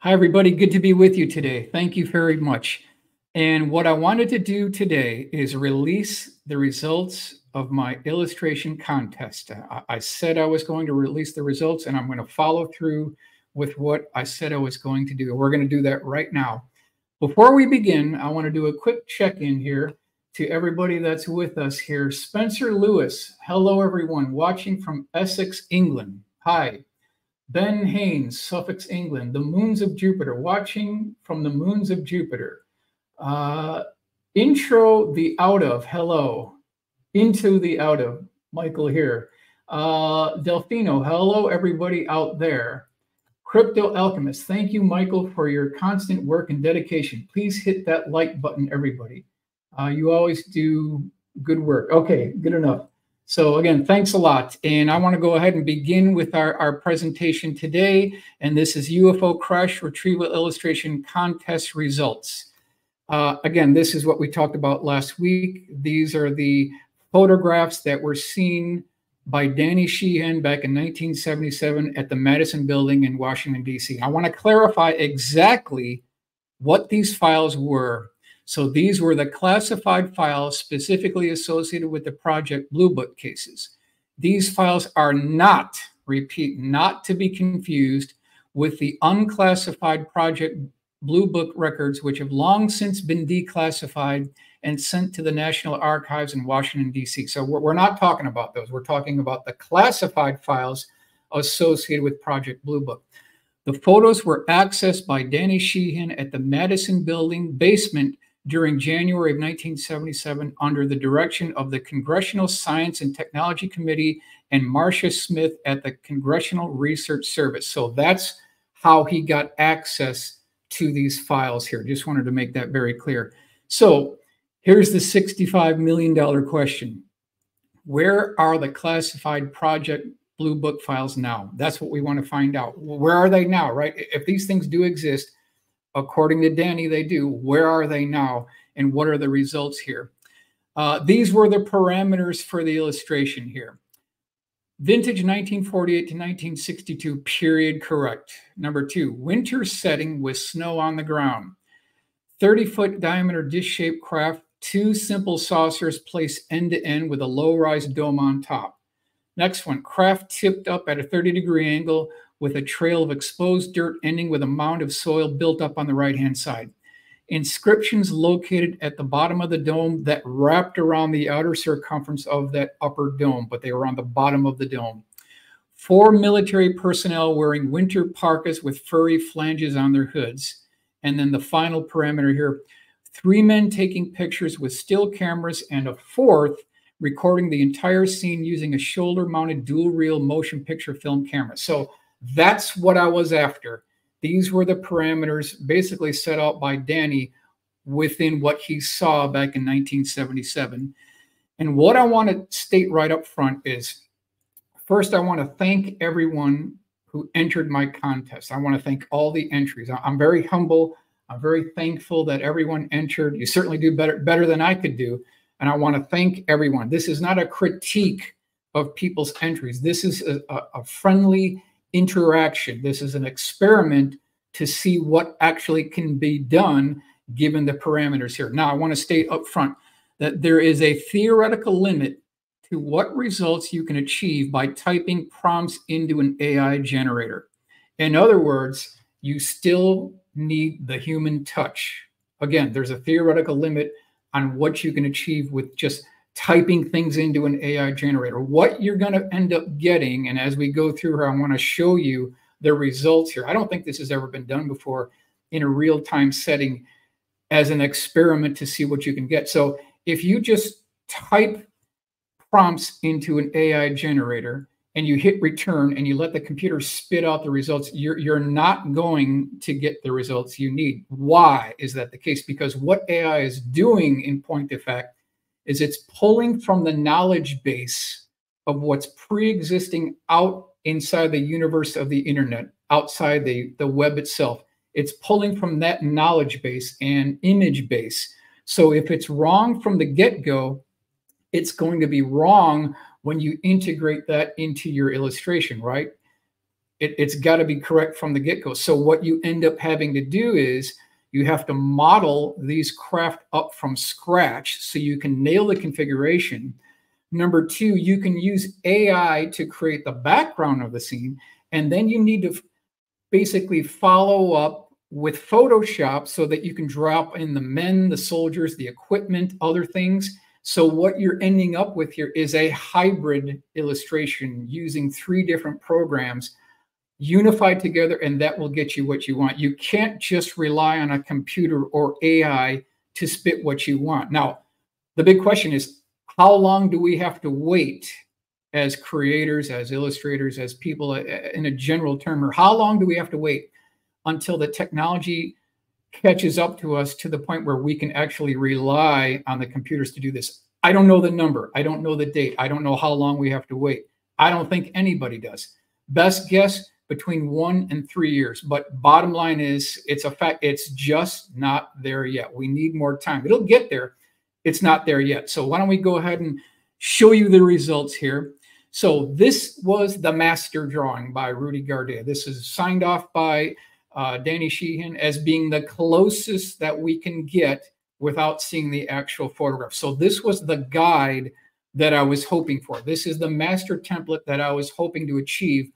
Hi, everybody. Good to be with you today. Thank you very much. And what I wanted to do today is release the results of my illustration contest. I said I was going to release the results, and I'm going to follow through with what I said I was going to do. We're going to do that right now. Before we begin, I want to do a quick check-in here to everybody that's with us here. Spencer Lewis, hello, everyone, watching from Essex, England. Hi. Ben Haynes, Suffolk, England, the moons of Jupiter, watching from the moons of Jupiter. Intro the out of, hello. Into the out of, Michael here. Delfino, hello, everybody out there. Crypto Alchemist, thank you, Michael, for your constant work and dedication. Please hit that like button, everybody. You always do good work. Okay, good enough. So again, thanks a lot. And I want to go ahead and begin with our presentation today. And this is UFO Crash Retrieval Illustration Contest results. Again, this is what we talked about last week. These are the photographs that were seen by Danny Sheehan back in 1977 at the Madison Building in Washington, D.C. I want to clarify exactly what these files were. So these were the classified files specifically associated with the Project Blue Book cases. These files are not, repeat, not to be confused with the unclassified Project Blue Book records, which have long since been declassified and sent to the National Archives in Washington, D.C. So we're not talking about those. We're talking about the classified files associated with Project Blue Book. The photos were accessed by Danny Sheehan at the Madison Building basement during January of 1977 under the direction of the Congressional Science and Technology Committee and Marcia Smith at the Congressional Research Service. So that's how he got access to these files here. Just wanted to make that very clear. So here's the $65 million question. Where are the classified Project Blue Book files now? That's what we want to find out. Where are they now, right? If these things do exist, according to Danny, they do. Where are they now? And what are the results here? These were the parameters for the illustration here. Vintage 1948 to 1962, period, correct. Number 2, winter setting with snow on the ground. 30-foot diameter dish-shaped craft, 2 simple saucers placed end to end with a low-rise dome on top. Next one, craft tipped up at a 30-degree angle with a trail of exposed dirt ending with a mound of soil built up on the right-hand side. Inscriptions located at the bottom of the dome that wrapped around the outer circumference of that upper dome, but they were on the bottom of the dome. 4 military personnel wearing winter parkas with furry flanges on their hoods. And then the final parameter here, 3 men taking pictures with still cameras and a 4th recording the entire scene using a shoulder-mounted dual-reel motion picture film camera. So that's what I was after. These were the parameters basically set out by Danny within what he saw back in 1977. And what I want to state right up front is, first, I want to thank everyone who entered my contest. I want to thank all the entries. I'm very humble. I'm very thankful that everyone entered. You certainly do better than I could do. And I want to thank everyone. This is not a critique of people's entries. This is a friendly interaction. This is an experiment to see what actually can be done given the parameters here. Now, I want to state up front that there is a theoretical limit to what results you can achieve by typing prompts into an AI generator. In other words, you still need the human touch. Again, there's a theoretical limit on what you can achieve with just typing things into an AI generator. What you're going to end up getting, and as we go through here, I want to show you the results here. I don't think this has ever been done before in a real-time setting as an experiment to see what you can get. So if you just type prompts into an AI generator and you hit return and you let the computer spit out the results, you're not going to get the results you need. Why is that the case? Because what AI is doing, in point of fact, is it's pulling from the knowledge base of what's pre-existing out inside the universe of the internet, outside the web itself. It's pulling from that knowledge base and image base. So if it's wrong from the get-go, it's going to be wrong when you integrate that into your illustration, right? It's got to be correct from the get-go. So what you end up having to do is you have to model these craft up from scratch so you can nail the configuration. Number two, you can use AI to create the background of the scene. And then you need to basically follow up with Photoshop so that you can drop in the men, the soldiers, the equipment, other things. So what you're ending up with here is a hybrid illustration using 3 different programs unified together, and that will get you what you want. You can't just rely on a computer or AI to spit what you want. Now, the big question is, how long do we have to wait as creators, as illustrators, as people in a general term, or how long do we have to wait until the technology catches up to us to the point where we can actually rely on the computers to do this? I don't know the number. I don't know the date. I don't know how long we have to wait. I don't think anybody does. Best guess, between 1 and 3 years. But bottom line is, it's a fact. It's just not there yet. We need more time. It'll get there. It's not there yet. So why don't we go ahead and show you the results here. So this was the master drawing by Rudy Gardea. This is signed off by Danny Sheehan as being the closest that we can get without seeing the actual photograph. So this was the guide that I was hoping for. This is the master template that I was hoping to achieve,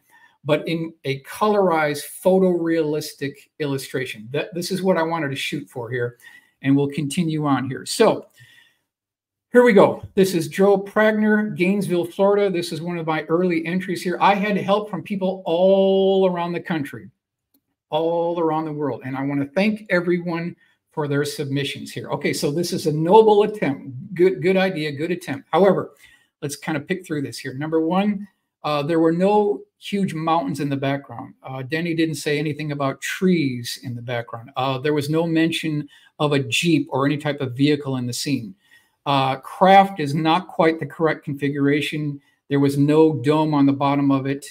but in a colorized, photorealistic illustration. This is what I wanted to shoot for here, and we'll continue on here. So here we go. This is Joe Pragner, Gainesville, Florida. This is one of my early entries here. I had help from people all around the country, all around the world, and I want to thank everyone for their submissions here. Okay, so this is a noble attempt. Good idea, good attempt. However, let's kind of pick through this here. Number one, there were no huge mountains in the background. Denny didn't say anything about trees in the background. There was no mention of a Jeep or any type of vehicle in the scene. Craft is not quite the correct configuration. There was no dome on the bottom of it.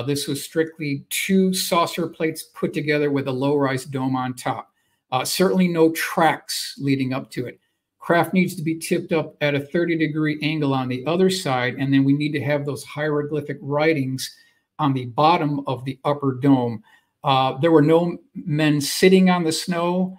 This was strictly 2 saucer plates put together with a low-rise dome on top. Certainly no tracks leading up to it. Craft needs to be tipped up at a 30-degree angle on the other side, and then we need to have those hieroglyphic writings on the bottom of the upper dome. There were no men sitting on the snow.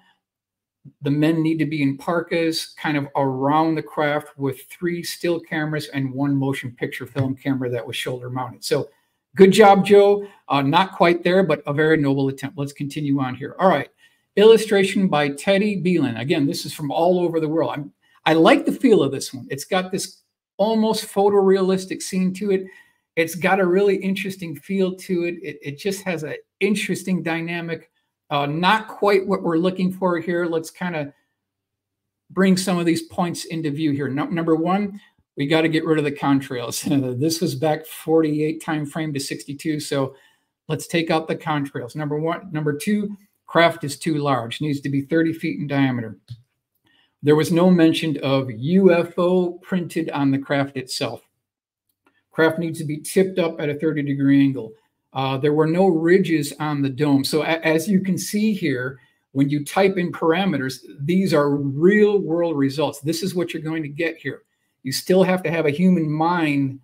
The men need to be in parkas, kind of around the craft, with 3 still cameras and 1 motion picture film camera that was shoulder mounted. So good job, Joe. Not quite there, but a very noble attempt. Let's continue on here. All right. Illustration by Teddy Beelan. Again, this is from all over the world. I like the feel of this one. It's got this almost photorealistic scene to it. It's got a really interesting feel to it. It just has an interesting dynamic. Not quite what we're looking for here. Let's kind of bring some of these points into view here. Number one, we got to get rid of the contrails. This was back 48 time frame to 62. So let's take out the contrails. Number one. Number two, craft is too large, needs to be 30 feet in diameter. There was no mention of UFO printed on the craft itself. Craft needs to be tipped up at a 30-degree angle. There were no ridges on the dome. So as you can see here, when you type in parameters, these are real world results. This is what you're going to get here. You still have to have a human mind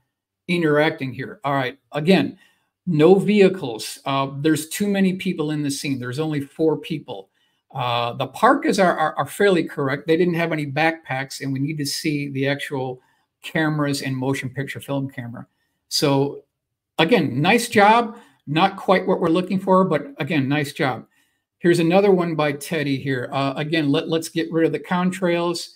interacting here. All right, again, no vehicles. There's too many people in the scene. There's only 4 people. The parkas are fairly correct. They didn't have any backpacks, and we need to see the actual cameras and motion picture film camera. So again, nice job. Not quite what we're looking for, but again, nice job. Here's another one by Teddy here. Again, let's get rid of the contrails.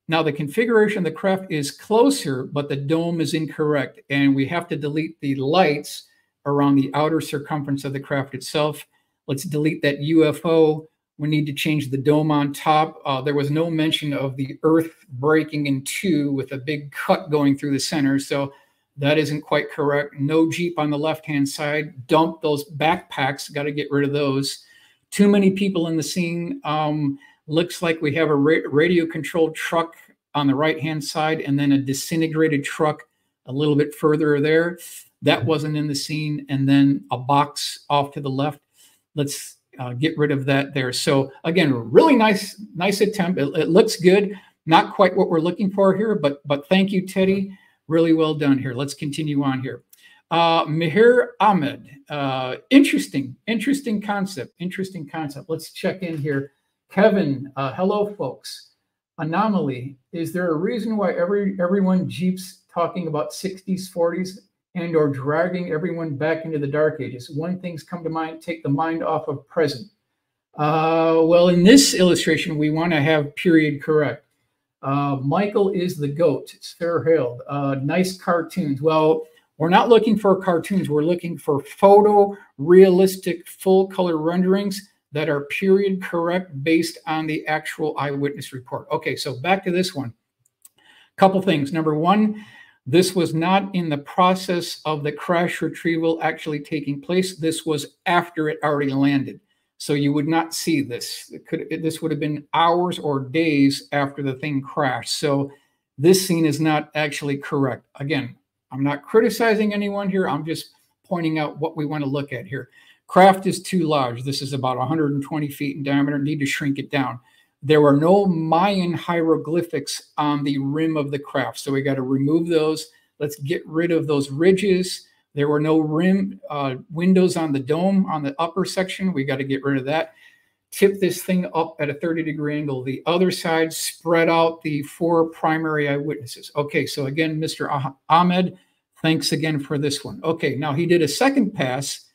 Now the configuration of the craft is closer, but the dome is incorrect, and we have to delete the lights around the outer circumference of the craft itself. Let's delete that UFO. We need to change the dome on top. There was no mention of the earth breaking in 2 with a big cut going through the center. So that isn't quite correct. No Jeep on the left-hand side. Dump those backpacks. Got to get rid of those. Too many people in the scene. Looks like we have a radio-controlled truck on the right-hand side and then a disintegrated truck a little bit further there. That wasn't in the scene. And then a box off to the left. Let's get rid of that there. So again, really nice attempt. It looks good. Not quite what we're looking for here, but thank you, Teddy. Really well done here. Let's continue on here. Mihir Ahmed, interesting concept, Let's check in here. Kevin, hello folks. Anomaly, is there a reason why everyone Jeeps talking about 60s, 40s, and or dragging everyone back into the dark ages? When things come to mind, take the mind off of present. Well, in this illustration, we want to have period correct. Michael is the GOAT. It's fair-hailed. Nice cartoons. Well, we're not looking for cartoons. We're looking for photo-realistic, full-color renderings that are period correct based on the actual eyewitness report. Okay, so back to this one. Couple things. Number one, this was not in the process of the crash retrieval actually taking place. This was after it already landed. So you would not see this. This would have been hours or days after the thing crashed. So this scene is not actually correct. Again, I'm not criticizing anyone here. I'm just pointing out what we want to look at here. Craft is too large. This is about 120 feet in diameter. Need to shrink it down. There were no Mayan hieroglyphics on the rim of the craft, so we got to remove those. Let's get rid of those ridges. There were no rim windows on the dome on the upper section. We got to get rid of that. Tip this thing up at a 30-degree angle. The other side, spread out the 4 primary eyewitnesses. Okay, so again, Mr. Ahmed, thanks again for this one. Okay, now he did a second pass,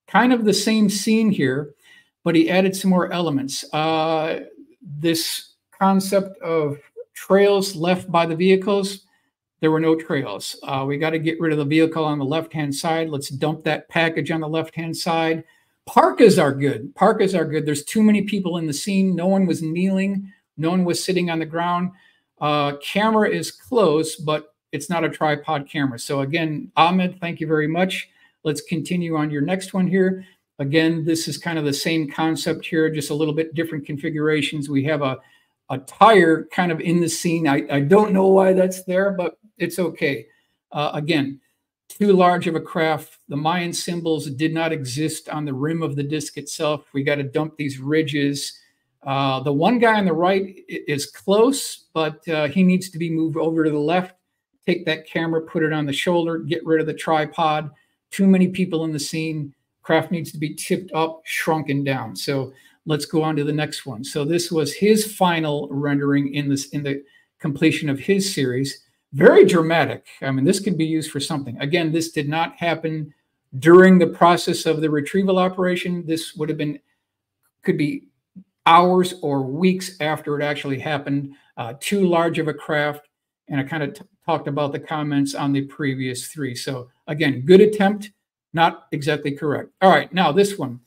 kind of the same scene here, but he added some more elements. This concept of trails left by the vehicles, there were no trails. We got to get rid of the vehicle on the left-hand side. Let's dump that package on the left-hand side. Parkas are good. Parkas are good. There's too many people in the scene. No one was kneeling. No one was sitting on the ground. Camera is close, but it's not a tripod camera. So again, Ahmed, thank you very much. Let's continue on your next one here. Again, this is kind of the same concept here, just a little bit different configurations. We have a tire kind of in the scene. I don't know why that's there, but it's okay. Again, too large of a craft. The Mayan symbols did not exist on the rim of the disc itself. We got to dump these ridges. The one guy on the right is close, but he needs to be moved over to the left. Take that camera, put it on the shoulder, get rid of the tripod. Too many people in the scene. Craft needs to be tipped up, shrunken down. So let's go on to the next one. So this was his final rendering in the completion of his series. Very dramatic. I mean, this could be used for something. Again, this did not happen during the process of the retrieval operation. This would have been, could be hours or weeks after it actually happened. Too large of a craft. And I kind of talked about the comments on the previous 3. So again, good attempt, not exactly correct. All right, now this one.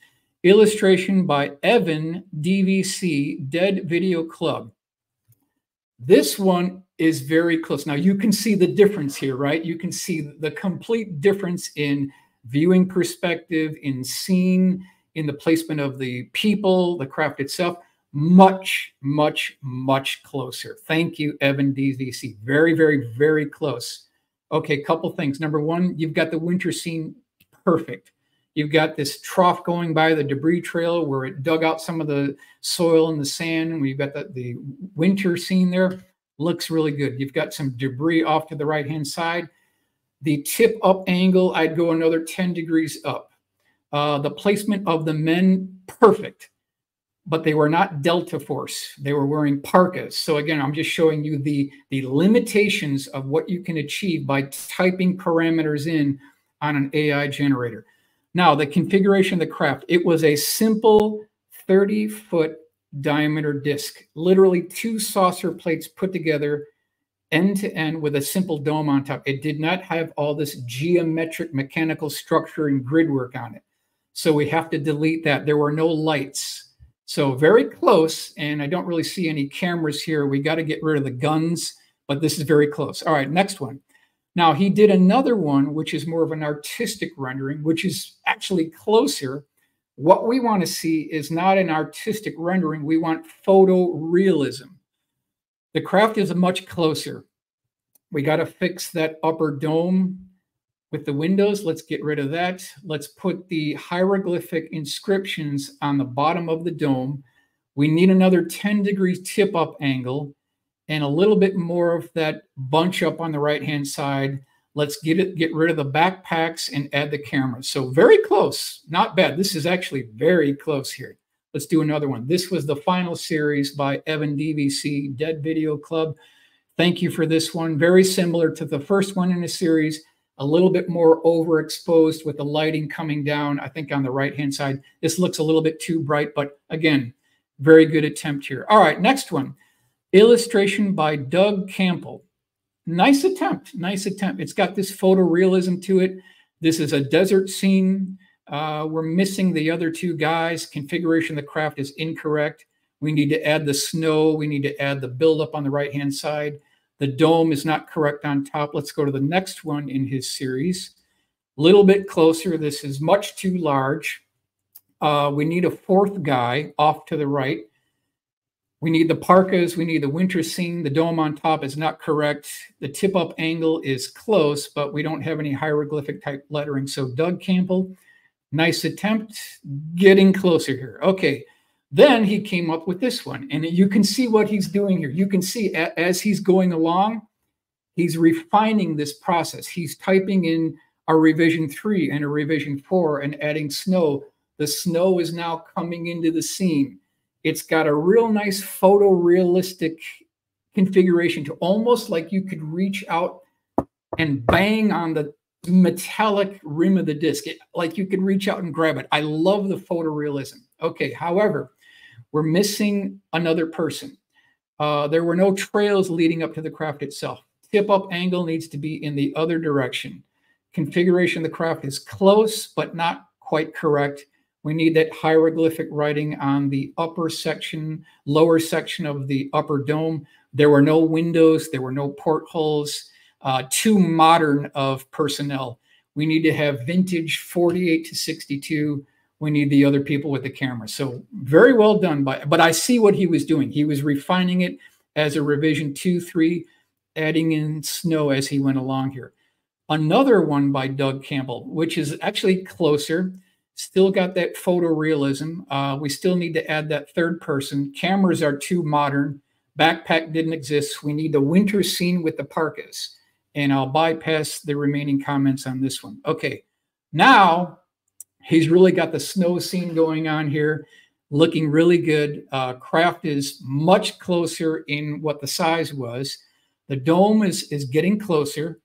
Illustration by Evan DVC, Dead Video Club. This one is very close. Now you can see the difference here, right? You can see the complete difference in viewing perspective, in scene, in the placement of the people, the craft itself. Much, much, much closer. Thank you, Evan DVC. Very, very, very close. Okay, couple things. Number one, you've got the winter scene perfect. You've got this trough going by the debris trail where it dug out some of the soil and the sand. We've got the winter scene there. Looks really good. You've got some debris off to the right-hand side. The tip up angle, I'd go another 10 degrees up. The placement of the men, perfect. But they were not Delta Force. They were wearing parkas. So again, I'm just showing you the limitations of what you can achieve by typing parameters in on an AI generator. Now, the configuration of the craft, it was a simple 30-foot diameter disc, literally 2 saucer plates put together end to end with a simple dome on top. It did not have all this geometric mechanical structure and grid work on it. So we have to delete that. There were no lights. So very close, and I don't really see any cameras here. We got to get rid of the guns, but this is very close. All right, next one. Now, he did another one, which is more of an artistic rendering, which is actually closer. What we want to see is not an artistic rendering. We want photorealism. The craft is much closer. We got to fix that upper dome with the windows. Let's get rid of that. Let's put the hieroglyphic inscriptions on the bottom of the dome. We need another 10 degrees tip-up angle and a little bit more of that bunch up on the right-hand side. Let's get rid of the backpacks and add the cameras. So very close, not bad. This is actually very close here. Let's do another one. This was the final series by Evan DVC, Dead Video Club. Thank you for this one. Very similar to the first one in the series, a little bit more overexposed with the lighting coming down, I think on the right-hand side. This looks a little bit too bright, but again, very good attempt here. All right, next one. Illustration by Doug Campbell. Nice attempt, nice attempt. It's got this photorealism to it. This is a desert scene. We're missing the other two guys. Configuration of the craft is incorrect. We need to add the snow. We need to add the buildup on the right-hand side. The dome is not correct on top. Let's go to the next one in his series. A little bit closer. This is much too large. We need a fourth guy off to the right. We need the parkas. We need the winter scene. The dome on top is not correct. The tip-up angle is close, but we don't have any hieroglyphic type lettering. So Doug Campbell, nice attempt, getting closer here. Okay, then he came up with this one. And you can see what he's doing here. You can see as he's going along, he's refining this process. He's typing in a revision 3 and a revision 4 and adding snow. The snow is now coming into the scene. It's got a real nice photorealistic configuration to almost like you could reach out and bang on the metallic rim of the disc. Like you could reach out and grab it. I love the photorealism. Okay, however, we're missing another person. There were no trails leading up to the craft itself. Tip-up angle needs to be in the other direction. Configuration of the craft is close, but not quite correct. We need that hieroglyphic writing on the upper section, lower section of the upper dome. There were no windows. There were no portholes. Too modern of personnel. We need to have vintage 48 to 62. We need the other people with the camera. So very well done. But I see what he was doing. He was refining it as a revision 2, 3, adding in snow as he went along here. Another one by Doug Campbell, which is actually closer. Still got that photorealism. We still need to add that third person. Cameras are too modern. Backpack didn't exist. We need the winter scene with the parkas. And I'll bypass the remaining comments on this one. Okay, now he's really got the snow scene going on here, looking really good. Craft is much closer in what the size was. The dome is getting closer.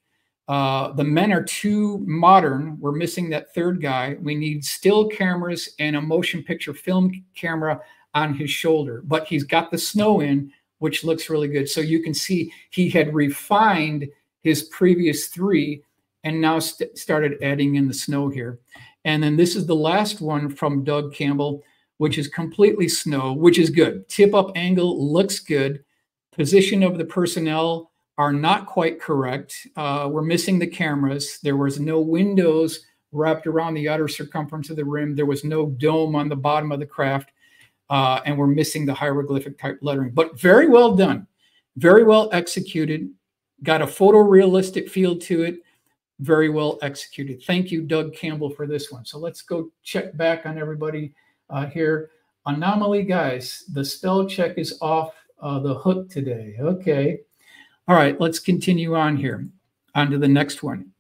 The men are too modern. We're missing that third guy. We need still cameras and a motion picture film camera on his shoulder. But he's got the snow in, which looks really good. So you can see he had refined his previous 3 and now started adding in the snow here. And then this is the last one from Doug Campbell, which is completely snow, which is good. Tip-up angle looks good. Position of the personnel are not quite correct. We're missing the cameras. There was no windows wrapped around the outer circumference of the rim. There was no dome on the bottom of the craft. And we're missing the hieroglyphic type lettering. But very well done. Very well executed. Got a photorealistic feel to it. Very well executed. Thank you, Doug Campbell, for this one. So let's go check back on everybody here. Anomaly, guys, the spell check is off the hook today. Okay. All right, let's continue on here, on to the next one.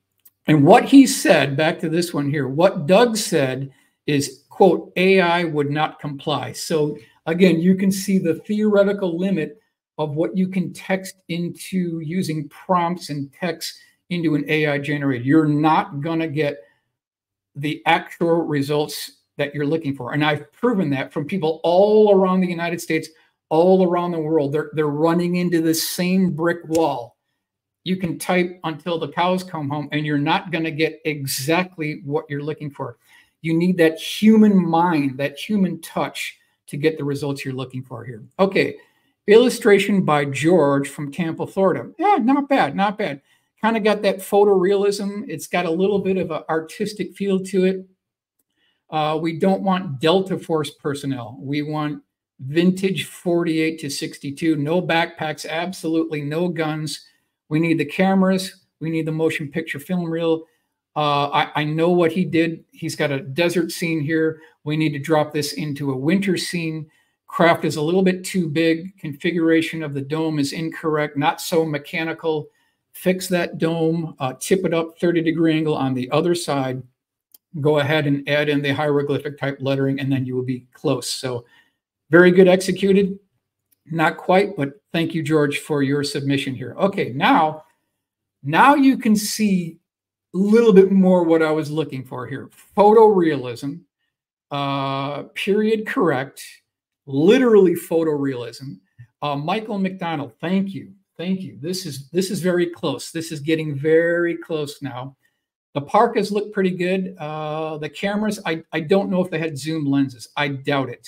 And what he said, back to this one here, what Doug said is, quote, AI would not comply. So again, you can see the theoretical limit of what you can text into using prompts and text into an AI generator. You're not going to get the actual results that you're looking for. And I've proven that from people all around the United States, all around the world. They're running into the same brick wall. You can type until the cows come home and you're not going to get exactly what you're looking for. You need that human mind, that human touch to get the results you're looking for here. Okay, illustration by George from Tampa, Florida. Yeah, not bad, not bad. Kind of got that photorealism. It's got a little bit of an artistic feel to it. We don't want Delta Force personnel. We want vintage 48 to 62, no backpacks, absolutely no guns. We need the cameras. We need the motion picture film reel. I know what he did. He's got a desert scene here. We need to drop this into a winter scene. Craft is a little bit too big. Configuration of the dome is incorrect, not so mechanical. fix that dome, tip it up 30-degree angle on the other side, go ahead and add in the hieroglyphic type lettering, and then you will be close. So very good executed. Not quite, but thank you, George, for your submission here. Okay, now you can see a little bit more what I was looking for here. Photorealism, period correct, literally photorealism. Michael McDonald, thank you. Thank you. This is very close. This is getting very close now. The parkas look pretty good. The cameras, I don't know if they had zoom lenses. I doubt it.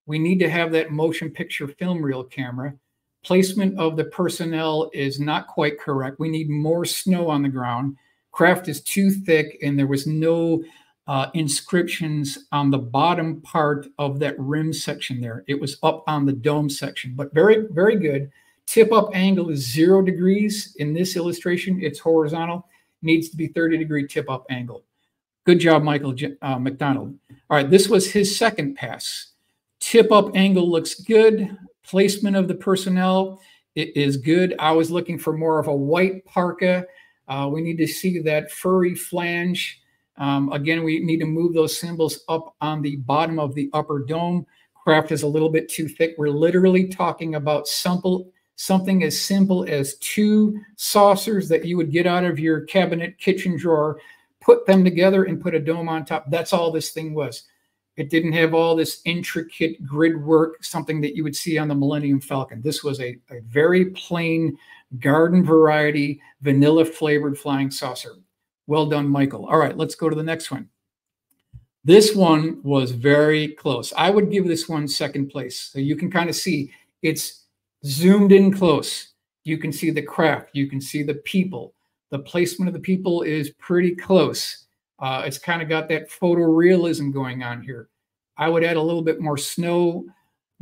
We need to have that motion picture film reel camera. Placement of the personnel is not quite correct. We need more snow on the ground. Craft is too thick, and there was no inscriptions on the bottom part of that rim section there. It was up on the dome section, but very, very good. Tip up angle is 0 degrees. In this illustration, it's horizontal. Needs to be 30-degree tip up angle. Good job, Michael McDonald. All right, this was his second pass. Tip up angle looks good. Placement of the personnel, it is good. I was looking for more of a white parka. We need to see that furry flange. Again, we need to move those symbols up on the bottom of the upper dome. Craft is a little bit too thick. We're literally talking about something as simple as 2 saucers that you would get out of your cabinet kitchen drawer, put them together and put a dome on top. That's all this thing was. It didn't have all this intricate grid work, something that you would see on the Millennium Falcon. This was a very plain garden variety, vanilla flavored flying saucer. Well done, Michael. All right, let's go to the next one. This one was very close. I would give this one second place. So you can kind of see it's zoomed in close. You can see the craft. You can see the people. The placement of the people is pretty close. It's kind of got that photorealism going on here. I would add a little bit more snow,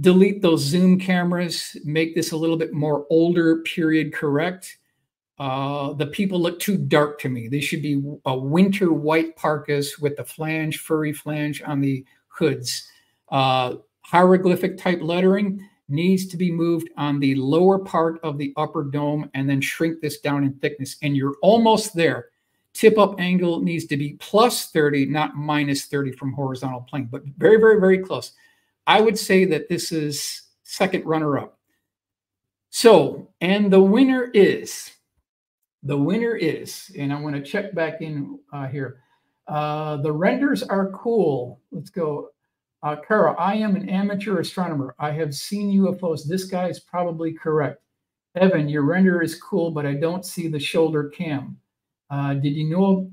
delete those zoom cameras, make this a little bit more older period correct. The people look too dark to me. They should be a winter white parkas with the flange, furry flange on the hoods. Hieroglyphic type lettering needs to be moved on the lower part of the upper dome and then shrink this down in thickness. And you're almost there. Tip up angle needs to be plus 30, not minus 30 from horizontal plane, but very, very, very close. I would say that this is second runner up. So, and the winner is, and I want to check back in here. The renders are cool. Let's go. Kara, I am an amateur astronomer. I have seen UFOs. This guy is probably correct. Evan, your render is cool, but I don't see the shoulder cam. Did you know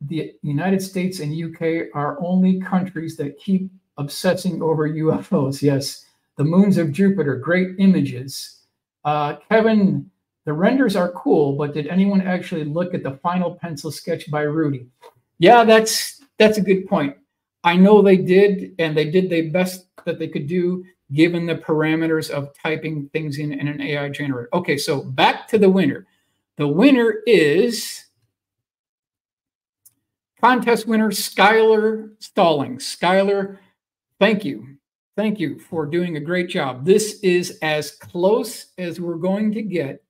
the United States and UK are only countries that keep obsessing over UFOs? Yes. The moons of Jupiter, great images. Kevin, the renders are cool, but did anyone actually look at the final pencil sketch by Rudy? Yeah, that's a good point. I know they did, and they did the best that they could do given the parameters of typing things in an AI generator. Okay, so back to the winner. The winner is contest winner, Skylar Stallings. Skylar, thank you. Thank you for doing a great job. This is as close as we're going to get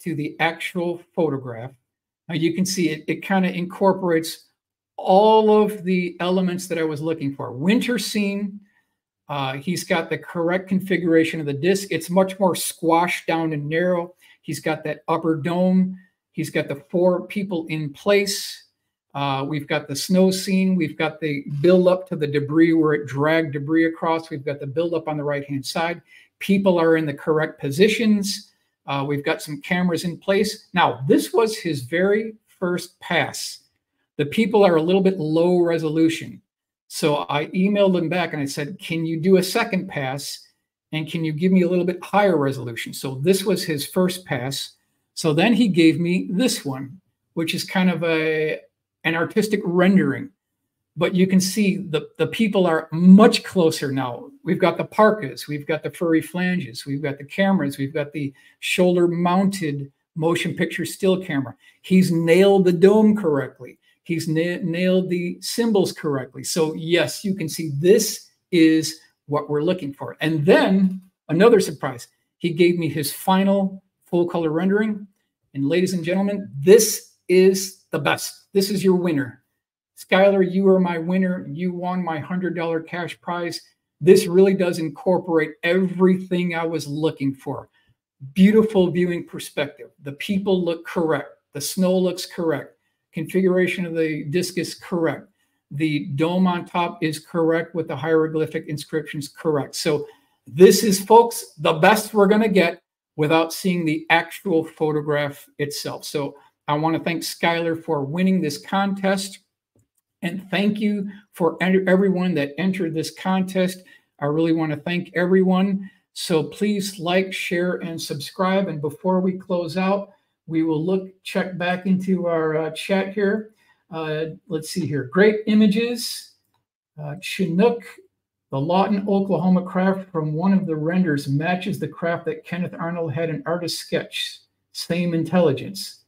to the actual photograph. Now you can see it kind of incorporates all of the elements that I was looking for. Winter scene. He's got the correct configuration of the disc. It's much more squashed down and narrow. He's got that upper dome. He's got the 4 people in place. We've got the snow scene. We've got the build up to the debris where it dragged debris across. We've got the build up on the right-hand side. People are in the correct positions. We've got some cameras in place. Now, this was his very first pass. The people are a little bit low resolution. So I emailed him back and I said, can you do a second pass? And can you give me a little bit higher resolution? So this was his first pass. So then he gave me this one, which is kind of an artistic rendering. But you can see the people are much closer now. We've got the parkas, we've got the furry flanges, we've got the cameras, we've got the shoulder-mounted motion picture still camera. He's nailed the dome correctly. He's nailed the symbols correctly. So yes, you can see this is what we're looking for. And then another surprise, he gave me his final full color rendering. And ladies and gentlemen, this is the best. This is your winner. Skylar, you are my winner. You won my $100 cash prize. This really does incorporate everything I was looking for. Beautiful viewing perspective. The people look correct. The snow looks correct. Configuration of the disc is correct. The dome on top is correct with the hieroglyphic inscriptions correct. So this is, folks, the best we're going to get without seeing the actual photograph itself. So I want to thank Skylar for winning this contest. And thank you for everyone that entered this contest. I really want to thank everyone. So please like, share, and subscribe. And before we close out, we will check back into our chat here. Let's see here. Great images. Chinook, the Lawton, Oklahoma craft from one of the renders matches the craft that Kenneth Arnold had an artist sketch. Same intelligence.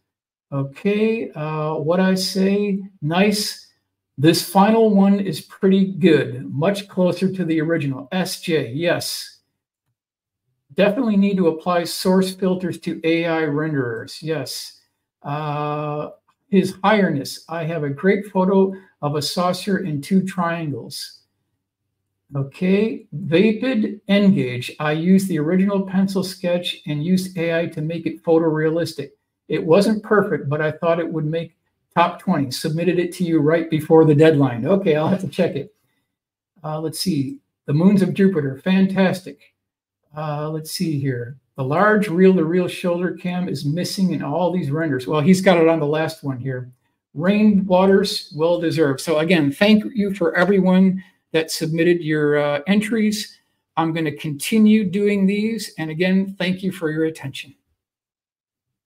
Okay, what I say, nice. This final one is pretty good, much closer to the original. SJ, yes. Definitely need to apply source filters to AI renderers. Yes. His Highness, I have a great photo of a saucer and 2 triangles. Okay. Vapid Engage. I used the original pencil sketch and used AI to make it photorealistic. It wasn't perfect, but I thought it would make top 20. Submitted it to you right before the deadline. Okay, I'll have to check it. Let's see. The Moons of Jupiter. Fantastic. Let's see here. The large reel-to-reel shoulder cam is missing in all these renders. Well, he's got it on the last one here. Rainwaters, well-deserved. So again, thank you for everyone that submitted your entries. I'm going to continue doing these. And again, thank you for your attention.